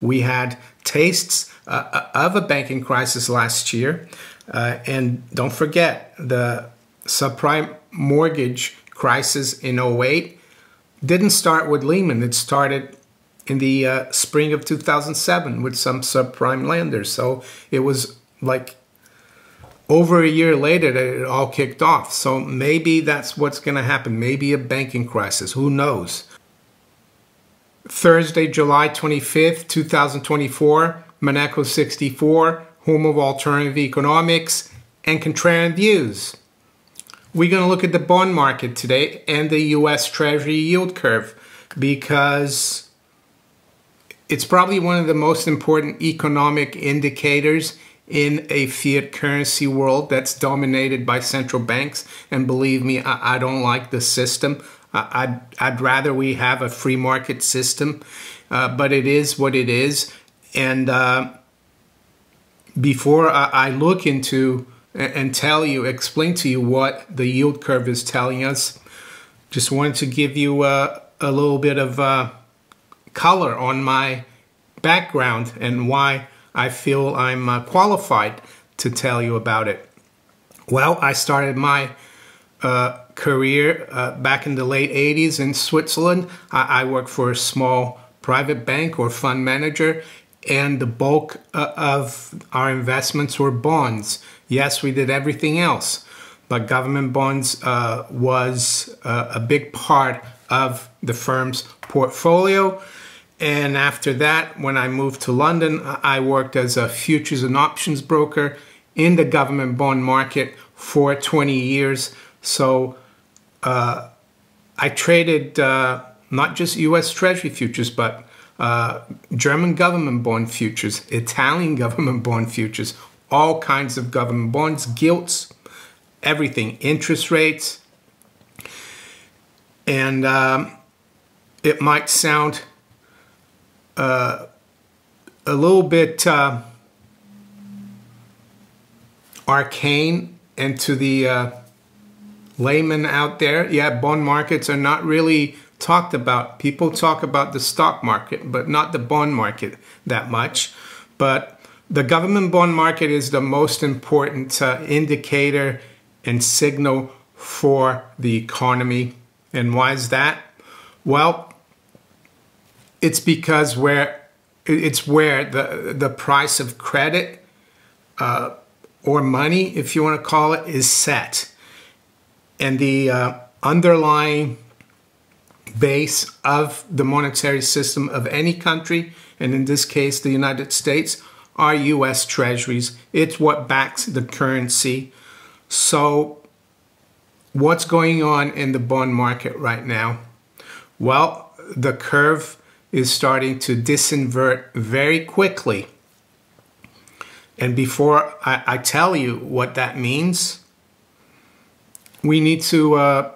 We had tastes of a banking crisis last year. And don't forget, the subprime mortgage crisis in '08 didn't start with Lehman. It started in the spring of 2007 with some subprime lenders. So it was like over a year later that it all kicked off. So maybe that's what's going to happen. Maybe a banking crisis. Who knows? Thursday, July 25th, 2024, Monaco 64, home of alternative economics and contrarian views. We're going to look at the bond market today and the US Treasury yield curve because it's probably one of the most important economic indicators in a fiat currency world that's dominated by central banks. And believe me, I don't like the system. I'd rather we have a free market system, but it is what it is. And before I look into and explain to you what the yield curve is telling us, just wanted to give you a little bit of color on my background and why I feel I'm qualified to tell you about it. Well, I started my career back in the late 80s in Switzerland. I worked for a small private bank or fund manager, and the bulk of our investments were bonds. Yes, we did everything else, but government bonds was a big part of the firm's portfolio. And after that, when I moved to London, I worked as a futures and options broker in the government bond market for 20 years. So I traded not just US Treasury futures, but German government bond futures, Italian government bond futures, all kinds of government bonds, gilts, everything, interest rates. And it might sound a little bit arcane and to the layman out there. Yeah, bond markets are not really talked about. People talk about the stock market, but not the bond market that much. But the government bond market is the most important indicator and signal for the economy. And why is that? Well, it's because it's where the price of credit or money, if you want to call it, is set. And the underlying base of the monetary system of any country, and in this case the United States, are US Treasuries. It's what backs the currency. So what's going on in the bond market right now? Well, the curve is starting to disinvert very quickly. And before I tell you what that means, we need to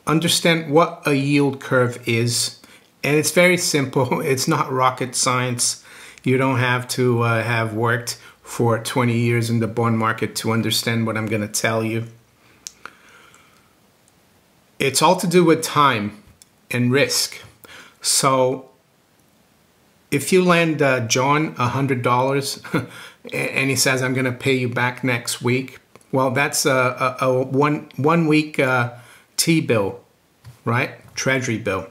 understand what a yield curve is. And it's very simple. It's not rocket science. You don't have to have worked for 20 years in the bond market to understand what I'm going to tell you. It's all to do with time and risk. So if you lend John $100 and he says, I'm going to pay you back next week, well, that's a one week T-bill, right? Treasury bill.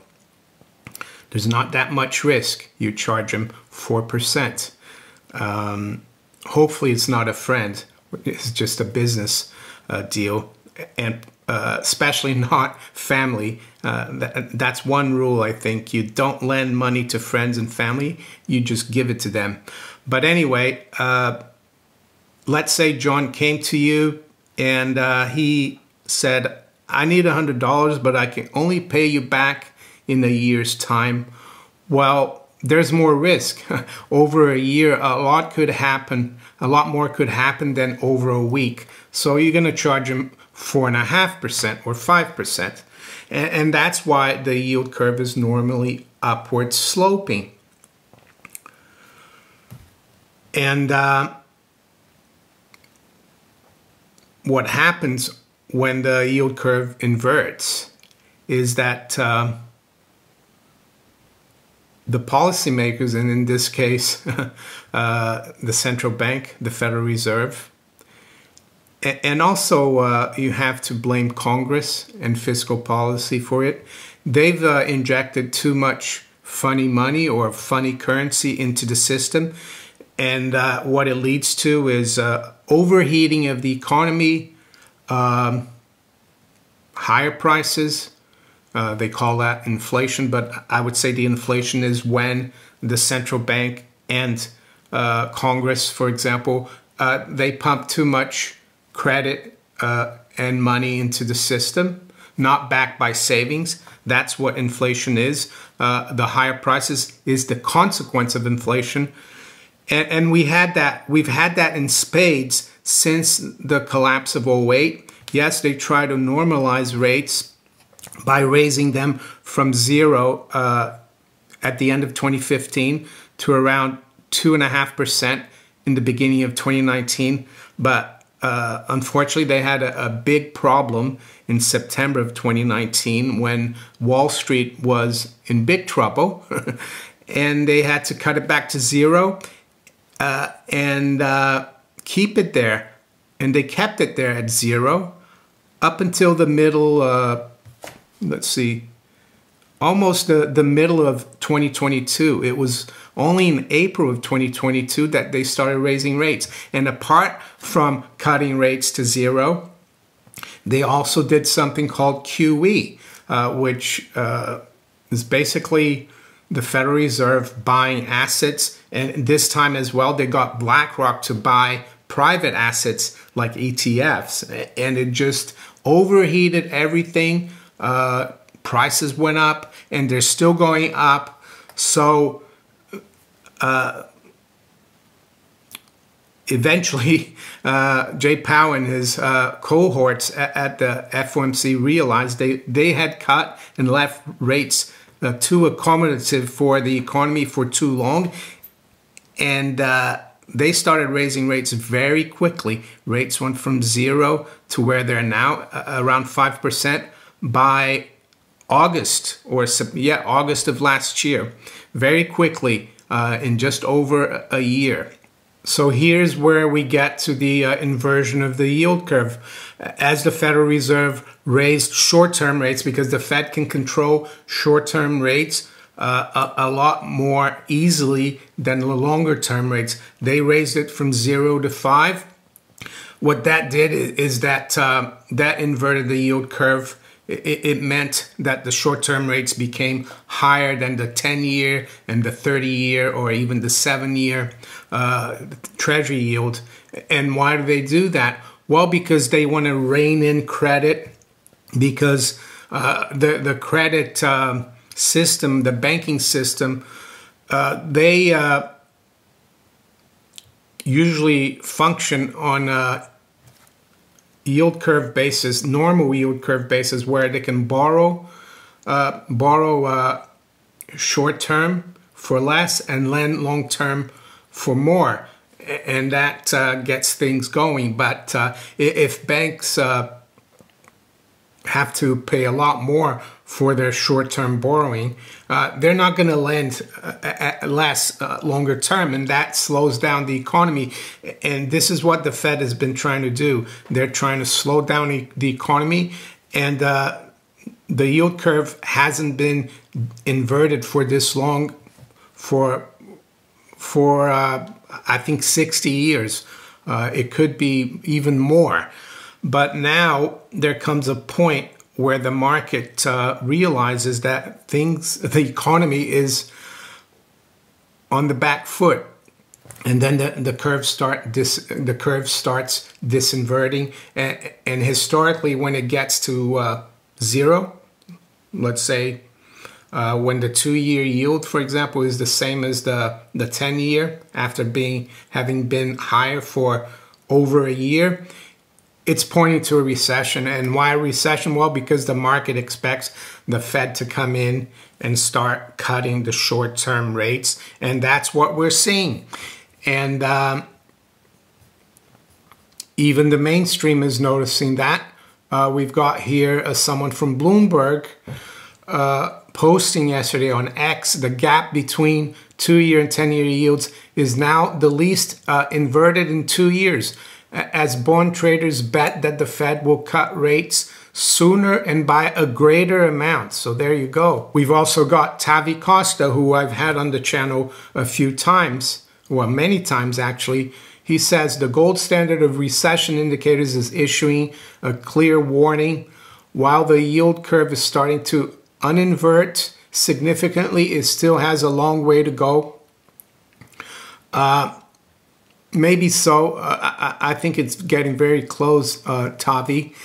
There's not that much risk. You charge him 4%. Hopefully it's not a friend. It's just a business deal, and especially not family. That's one rule, I think. You don't lend money to friends and family. You just give it to them. But anyway, let's say John came to you and he said, I need $100, but I can only pay you back in a year's time. Well, there's more risk. Over a year, a lot could happen. A lot more could happen than over a week. So you're going to charge him 4.5% or 5%. And that's why the yield curve is normally upward sloping. And what happens when the yield curve inverts is that the policymakers, and in this case, the central bank, the Federal Reserve, and also you have to blame Congress and fiscal policy for it. They've injected too much funny money or funny currency into the system. And what it leads to is overheating of the economy, higher prices. They call that inflation, but I would say the inflation is when the central bank and Congress, for example, they pump too much credit and money into the system, not backed by savings. That's what inflation is. The higher prices is the consequence of inflation. And we've had that in spades since the collapse of '08. Yes, they try to normalize rates by raising them from 0 at the end of 2015 to around 2.5% in the beginning of 2019. But unfortunately, they had a big problem in September of 2019 when Wall Street was in big trouble and they had to cut it back to 0 and keep it there. And they kept it there at 0 up until the middle, let's see, almost the middle of 2022. It was only in April of 2022 that they started raising rates. And apart from cutting rates to 0, they also did something called QE, which is basically the Federal Reserve buying assets. And this time as well, they got BlackRock to buy private assets like ETFs. And it just overheated everything. Prices went up and they're still going up. So eventually, Jay Powell and his cohorts at the FOMC realized they had cut and left rates too accommodative for the economy for too long. And they started raising rates very quickly. Rates went from 0 to where they're now, around 5% by August August of last year. Very quickly, in just over a year. So here's where we get to the inversion of the yield curve. As the Federal Reserve raised short-term rates, because the Fed can control short-term rates a lot more easily than the longer-term rates. They raised it from 0 to 5. What that did is that that inverted the yield curve. It meant that the short-term rates became higher than the 10-year and the 30-year or even the 7-year Treasury yield. And why do they do that? Well, because they want to rein in credit, because the credit system, the banking system, they usually function on yield curve basis, normal yield curve basis, where they can borrow short term for less and lend long term for more, and that gets things going. But if banks have to pay a lot more for their short-term borrowing, they're not going to lend less longer term, and that slows down the economy. And this is what the Fed has been trying to do. They're trying to slow down the economy, and the yield curve hasn't been inverted for this long, for I think 60 years. It could be even more. But now there comes a point where the market realizes that the economy is on the back foot, and then the curve starts disinverting. And historically, when it gets to 0, let's say when the 2-year yield, for example, is the same as the 10-year after having been higher for over a year, it's pointing to a recession. And why a recession? Well, because the market expects the Fed to come in and start cutting the short-term rates. And that's what we're seeing. And even the mainstream is noticing that. We've got here someone from Bloomberg posting yesterday on X, the gap between 2-year and 10-year yields is now the least inverted in 2 years, as bond traders bet that the Fed will cut rates sooner and by a greater amount. So there you go. We've also got Tavi Costa, who I've had on the channel a few times, well, many times actually. He says the gold standard of recession indicators is issuing a clear warning. While the yield curve is starting to uninvert significantly, it still has a long way to go. Maybe so. I think it's getting very close, Tavi.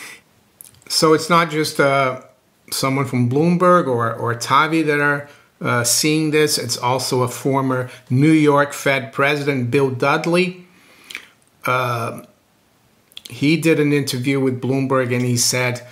So it's not just someone from Bloomberg or Tavi that are seeing this. It's also a former New York Fed president, Bill Dudley. He did an interview with Bloomberg and he said,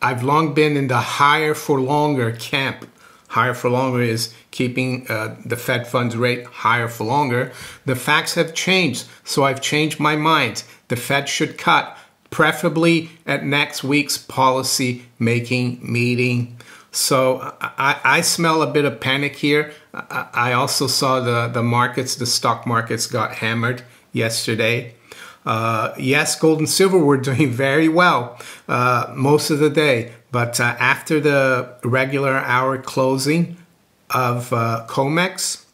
I've long been in the higher for longer camp. Higher for longer is keeping the Fed funds rate higher for longer. The facts have changed, so I've changed my mind. The Fed should cut, preferably at next week's policy making meeting. So I smell a bit of panic here. I also saw the markets, the stock markets got hammered yesterday. Yes, gold and silver were doing very well most of the day. But after the regular hour closing of COMEX,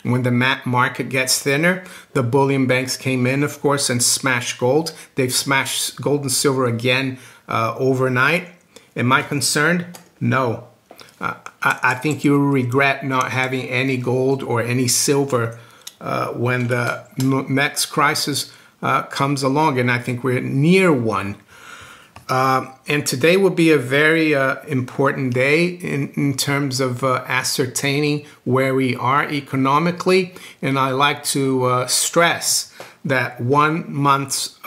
when the market gets thinner, the bullion banks came in, of course, and smashed gold. They've smashed gold and silver again overnight. Am I concerned? No. I think you'll regret not having any gold or any silver when the next crisis comes along, and I think we're near one. And today will be a very important day in terms of ascertaining where we are economically. And I like to stress that 1 month's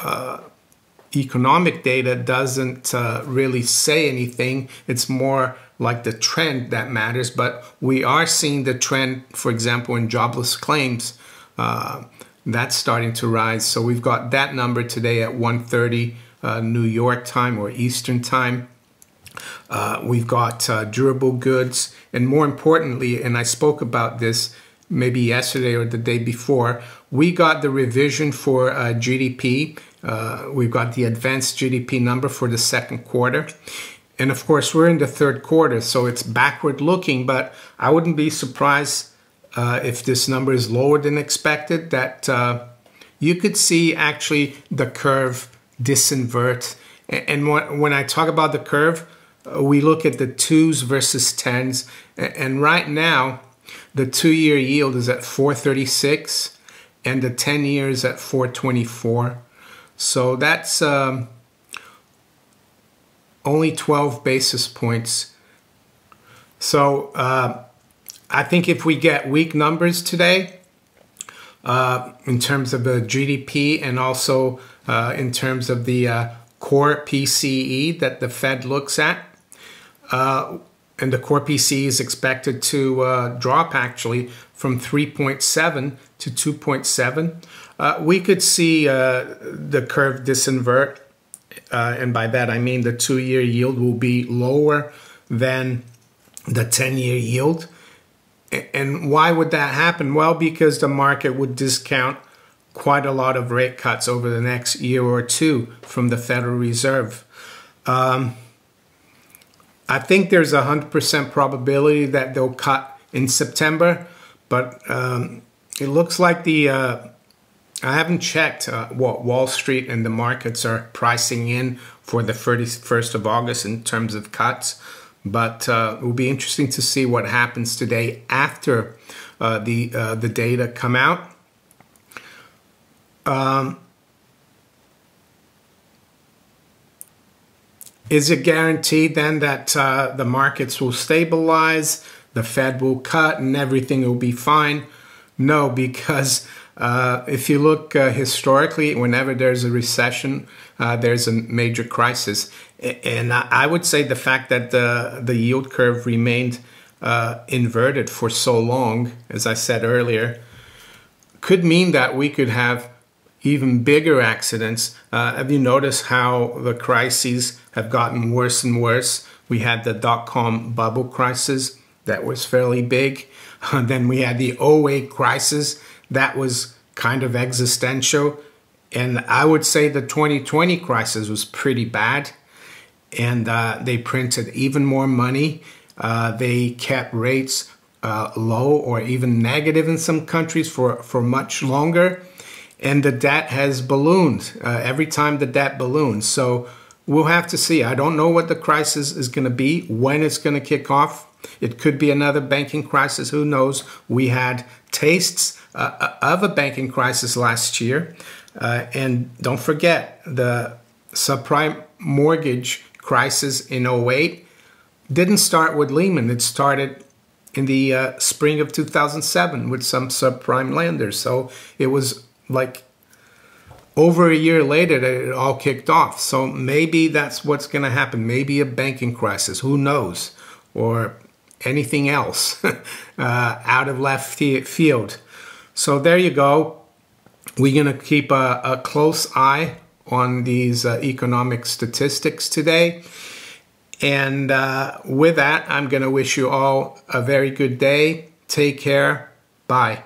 economic data doesn't really say anything. It's more like the trend that matters. But we are seeing the trend, for example, in jobless claims. That's starting to rise. So we've got that number today at 1:30 New York time or Eastern time. We've got durable goods, and more importantly, and I spoke about this maybe yesterday or the day before, we got the revision for GDP. We've got the advanced GDP number for the second quarter. And of course, we're in the third quarter, so it's backward looking, but I wouldn't be surprised if this number is lower than expected, that you could see actually the curve disinvert. And when I talk about the curve, we look at the 2s versus 10s. And right now, the 2-year yield is at 436 and the 10 years at 424. So that's only 12 basis points. So I think if we get weak numbers today, in terms of the GDP and also in terms of the core PCE that the Fed looks at, and the core PCE is expected to drop actually from 3.7 to 2.7, we could see the curve disinvert, and by that I mean the 2-year yield will be lower than the 10-year yield. And why would that happen? Well, because the market would discount quite a lot of rate cuts over the next year or two from the Federal Reserve. I think there's a 100% probability that they'll cut in September, but it looks like I haven't checked what Wall Street and the markets are pricing in for the 31st of August in terms of cuts. But it will be interesting to see what happens today after the data come out. Is it guaranteed then that the markets will stabilize, the Fed will cut, and everything will be fine? No, because if you look historically, whenever there's a recession, there's a major crisis. And I would say the fact that the yield curve remained inverted for so long, as I said earlier, could mean that we could have even bigger accidents. Have you noticed how the crises have gotten worse and worse? We had the dot-com bubble crisis That was fairly big. Then we had the '08 crisis. That was kind of existential. And I would say the 2020 crisis was pretty bad. And they printed even more money. They kept rates low or even negative in some countries for much longer. And the debt has ballooned every time the debt balloons. So we'll have to see. I don't know what the crisis is going to be, when it's going to kick off. It could be another banking crisis. Who knows? We had tastes of a banking crisis last year. And don't forget, the subprime mortgage crisis in '08 didn't start with Lehman. It started in the spring of 2007 with some subprime lenders. So it was like over a year later that it all kicked off. So maybe that's what's going to happen. Maybe a banking crisis. Who knows? Or anything else out of left field. So there you go. We're going to keep a close eye on these economic statistics today. And with that, I'm going to wish you all a very good day. Take care. Bye.